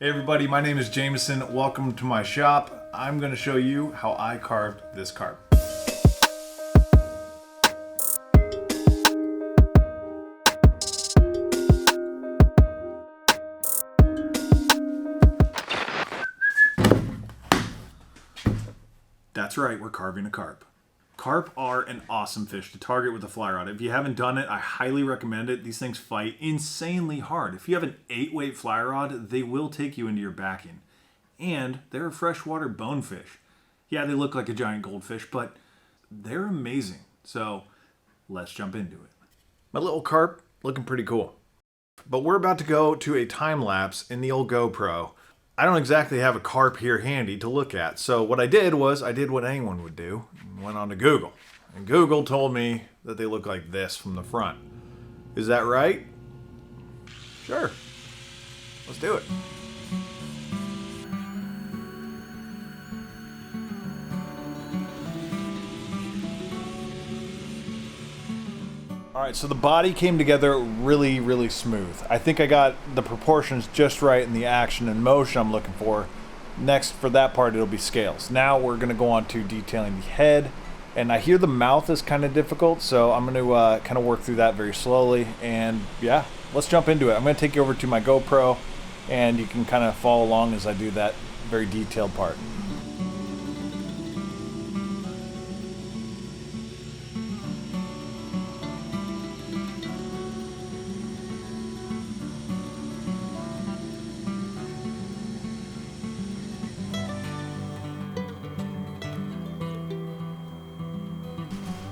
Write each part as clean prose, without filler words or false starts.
Hey everybody, my name is Jameson. Welcome to my shop. I'm going to show you how I carved this carp. That's right, we're carving a carp. Carp are an awesome fish to target with a fly rod. If you haven't done it, I highly recommend it. These things fight insanely hard. If you have an 8-weight fly rod, they will take you into your backing. And they're a freshwater bonefish. Yeah, they look like a giant goldfish, but they're amazing. So let's jump into it. My little carp looking pretty cool. But we're about to go to a time lapse in the old GoPro. I don't exactly have a carp here handy to look at. So what I did was, I did what anyone would do. Went on to Google. And Google told me that they look like this from the front. Is that right? Sure. Let's do it. Alright, so the body came together really smooth. I think I got the proportions just right in the action and motion I'm looking for. Next, for that part, it'll be scales. Now we're going to go on to detailing the head. And I hear the mouth is kind of difficult, so I'm going to kind of work through that very slowly. And yeah, let's jump into it. I'm going to take you over to my GoPro, and you can kind of follow along as I do that very detailed part.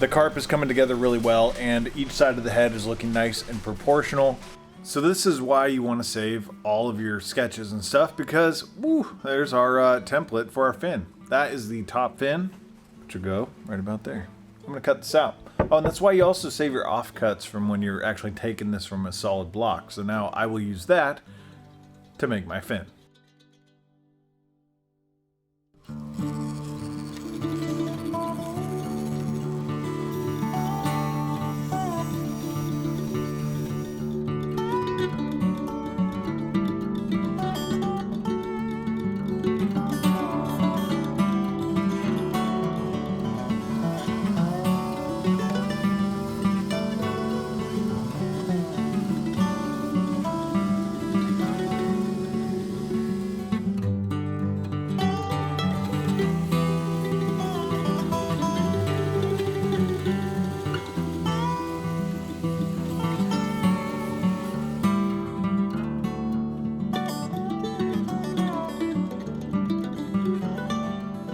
The carp is coming together really well, and each side of the head is looking nice and proportional. So this is why you want to save all of your sketches and stuff, because there's our template for our fin. That is the top fin, which will go right about there. I'm going to cut this out. Oh, and that's why you also save your offcuts from when you're actually taking this from a solid block. So now I will use that to make my fin.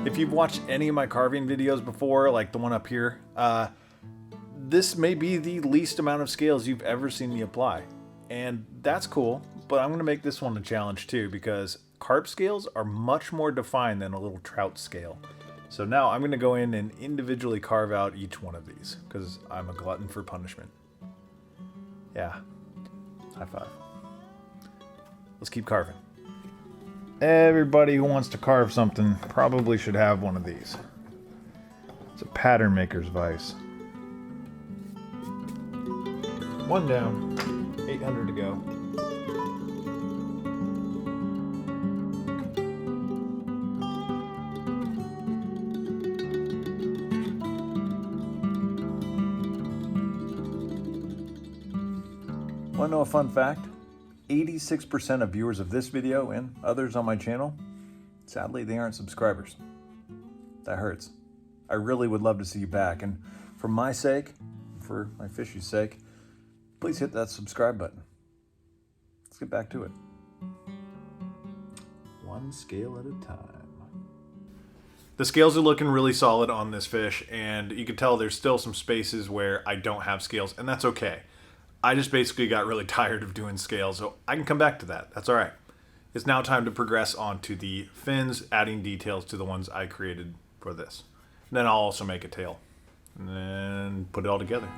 If you've watched any of my carving videos before, like the one up here, this may be the least amount of scales you've ever seen me apply. And that's cool, but I'm going to make this one a challenge too, because carp scales are much more defined than a little trout scale. So now I'm going to go in and individually carve out each one of these, because I'm a glutton for punishment. Yeah, high five. Let's keep carving. Everybody who wants to carve something probably should have one of these. It's a pattern maker's vice. One down, 800 to go. Want to know a fun fact? 86% of viewers of this video and others on my channel, sadly, they aren't subscribers. That hurts. I really would love to see you back, and for my sake, for my fishy's sake, please hit that subscribe button. Let's get back to it. One scale at a time. The scales are looking really solid on this fish, and you can tell there's still some spaces where I don't have scales, and that's okay. I just basically got really tired of doing scales, so I can come back to that. That's all right. It's now time to progress on to the fins, adding details to the ones I created for this. And then I'll also make a tail, and then put it all together.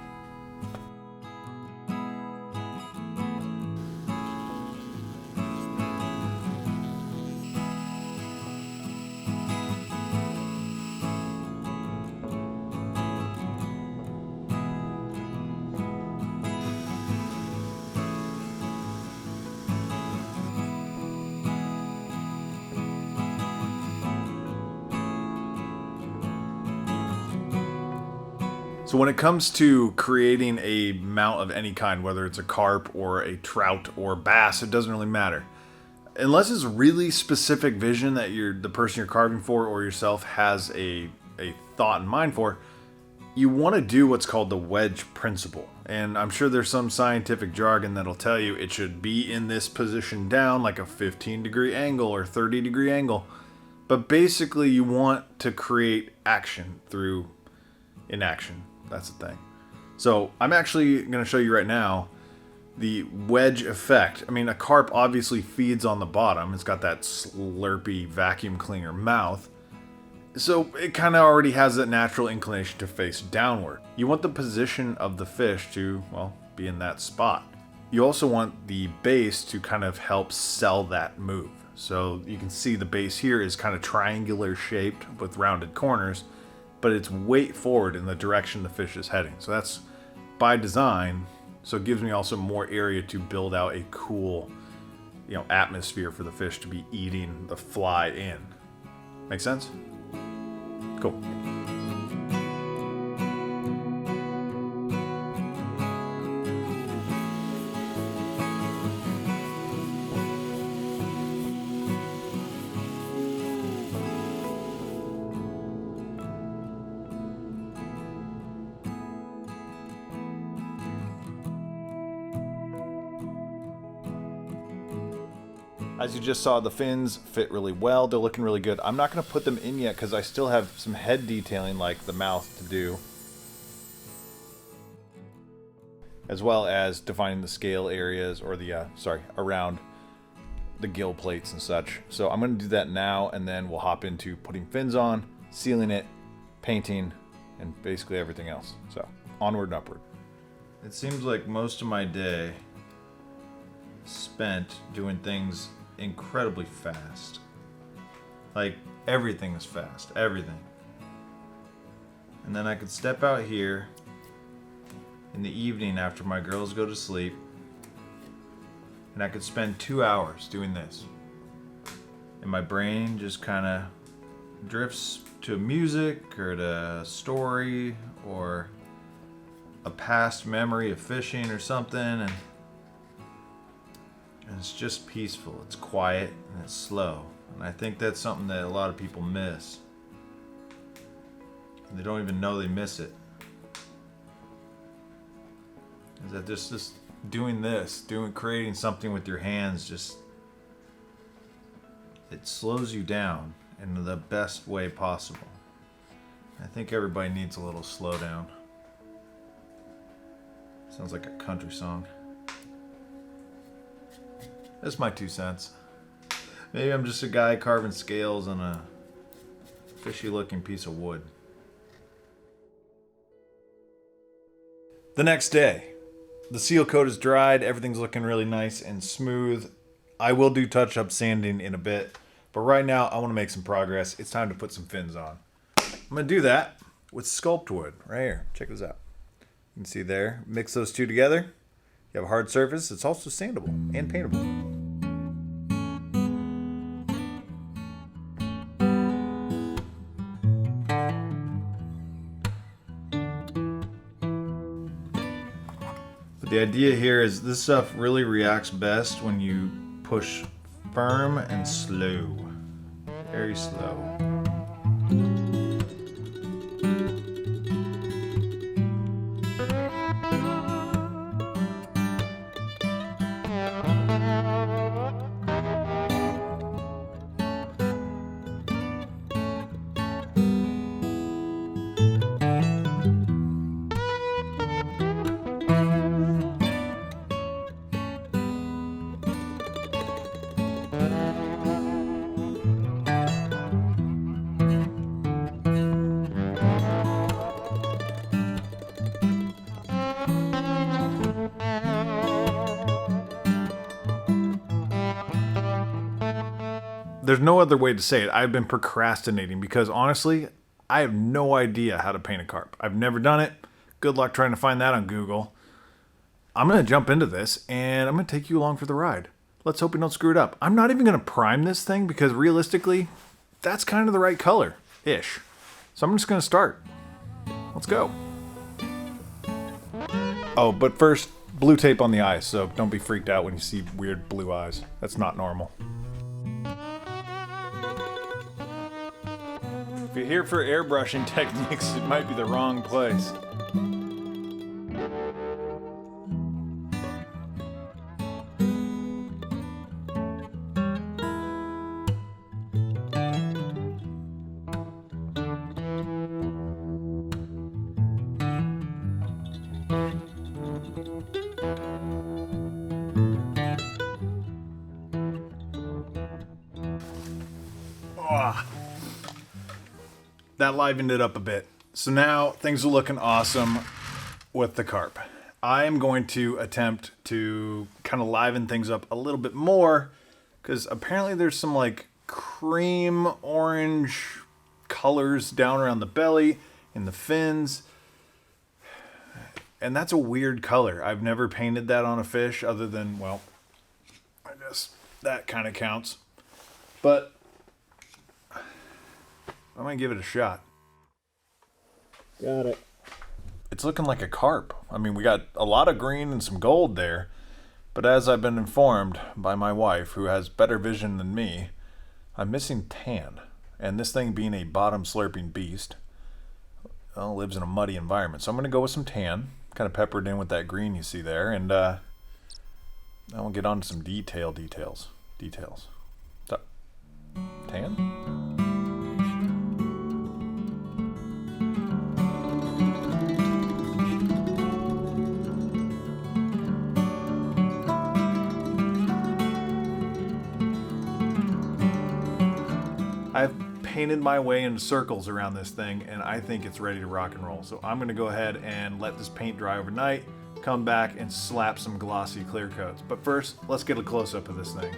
So when it comes to creating a mount of any kind, whether it's a carp or a trout or bass, it doesn't really matter. Unless it's really specific vision that the person you're carving for or yourself has a thought in mind for, you want to do what's called the wedge principle. And I'm sure there's some scientific jargon that'll tell you it should be in this position down, like a 15-degree angle or 30-degree angle. But basically you want to create action through inaction. That's the thing. So I'm actually going to show you right now the wedge effect. I mean, a carp obviously feeds on the bottom. It's got that slurpy vacuum cleaner mouth. So it kind of already has that natural inclination to face downward. You want the position of the fish to, well, be in that spot. You also want the base to kind of help sell that move. So you can see the base here is kind of triangular shaped with rounded corners, but it's weight forward in the direction the fish is heading. So that's by design. So it gives me also more area to build out a cool, atmosphere for the fish to be eating the fly in. Make sense? Cool. As you just saw, the fins fit really well. They're looking really good. I'm not going to put them in yet because I still have some head detailing like the mouth to do, as well as defining the scale areas or the, around the gill plates and such. So I'm going to do that now, and then we'll hop into putting fins on, sealing it, painting, and basically everything else. So onward and upward. It seems like most of my day spent doing things incredibly fast. Like everything is fast, everything. And then I could step out here in the evening after my girls go to sleep, and I could spend 2 hours doing this. And my brain just kind of drifts to music or to a story or a past memory of fishing or something, and it's just peaceful, it's quiet, and it's slow. And I think that's something that a lot of people miss. And they don't even know they miss it. Is that just creating something with your hands, it slows you down in the best way possible. I think everybody needs a little slowdown. Sounds like a country song. That's my 2 cents. Maybe I'm just a guy carving scales on a fishy looking piece of wood. The next day, the seal coat is dried. Everything's looking really nice and smooth. I will do touch-up sanding in a bit, but right now I want to make some progress. It's time to put some fins on. I'm going to do that with sculpt wood right here. Check this out. You can see there. Mix those two together. You have a hard surface. It's also sandable and paintable. But the idea here is this stuff really reacts best when you push firm and slow. Very slow. There's no other way to say it. I've been procrastinating because honestly, I have no idea how to paint a carp. I've never done it. Good luck trying to find that on Google. I'm going to jump into this and I'm going to take you along for the ride. Let's hope we don't screw it up. I'm not even going to prime this thing because realistically, that's kind of the right color-ish. So I'm just going to start. Let's go. Oh, but first, blue tape on the eyes, so don't be freaked out when you see weird blue eyes. That's not normal. If you're here for airbrushing techniques, it might be the wrong place. That livened it up a bit. So now things are looking awesome with the carp. I am going to attempt to kind of liven things up a little bit more because apparently there's some like cream orange colors down around the belly and the fins. And that's a weird color. I've never painted that on a fish other than, well, I guess that kind of counts. But I'm going to give it a shot. Got it. It's looking like a carp. I mean, we got a lot of green and some gold there. But as I've been informed by my wife, who has better vision than me, I'm missing tan. And this thing being a bottom slurping beast, well, lives in a muddy environment. So I'm going to go with some tan, kind of peppered in with that green you see there. And I will get on to some details. So, tan? I've painted my way in circles around this thing and I think it's ready to rock and roll. So I'm going to go ahead and let this paint dry overnight, come back and slap some glossy clear coats. But first, let's get a close-up of this thing.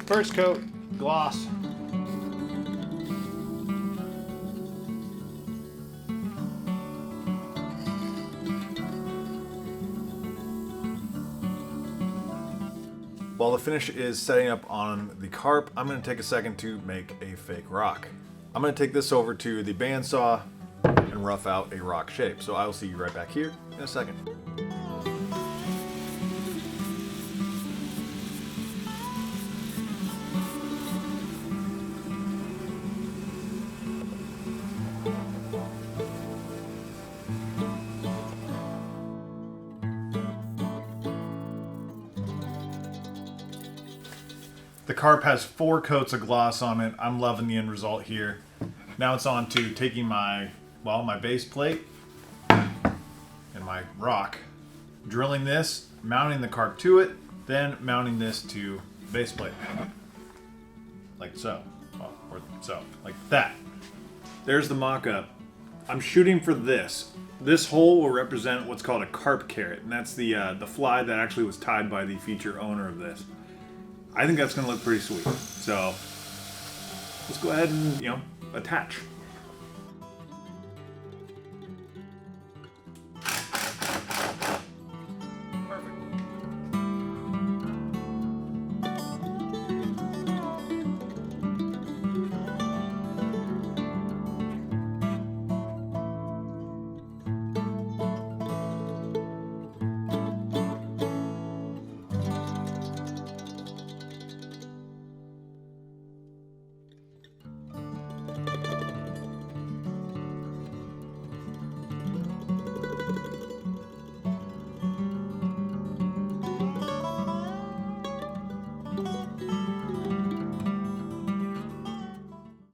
First coat, gloss. While the finish is setting up on the carp, I'm going to take a second to make a fake rock. I'm going to take this over to the bandsaw and rough out a rock shape. So I will see you right back here in a second. The carp has 4 coats of gloss on it. I'm loving the end result here. Now it's on to taking my base plate and my rock, drilling this, mounting the carp to it, then mounting this to the base plate. Like so. Well, or so. Like that. There's the mock-up. I'm shooting for this. This hole will represent what's called a carp carrot, and that's the fly that actually was tied by the feature owner of this. I think that's going to look pretty sweet. So let's go ahead and, attach.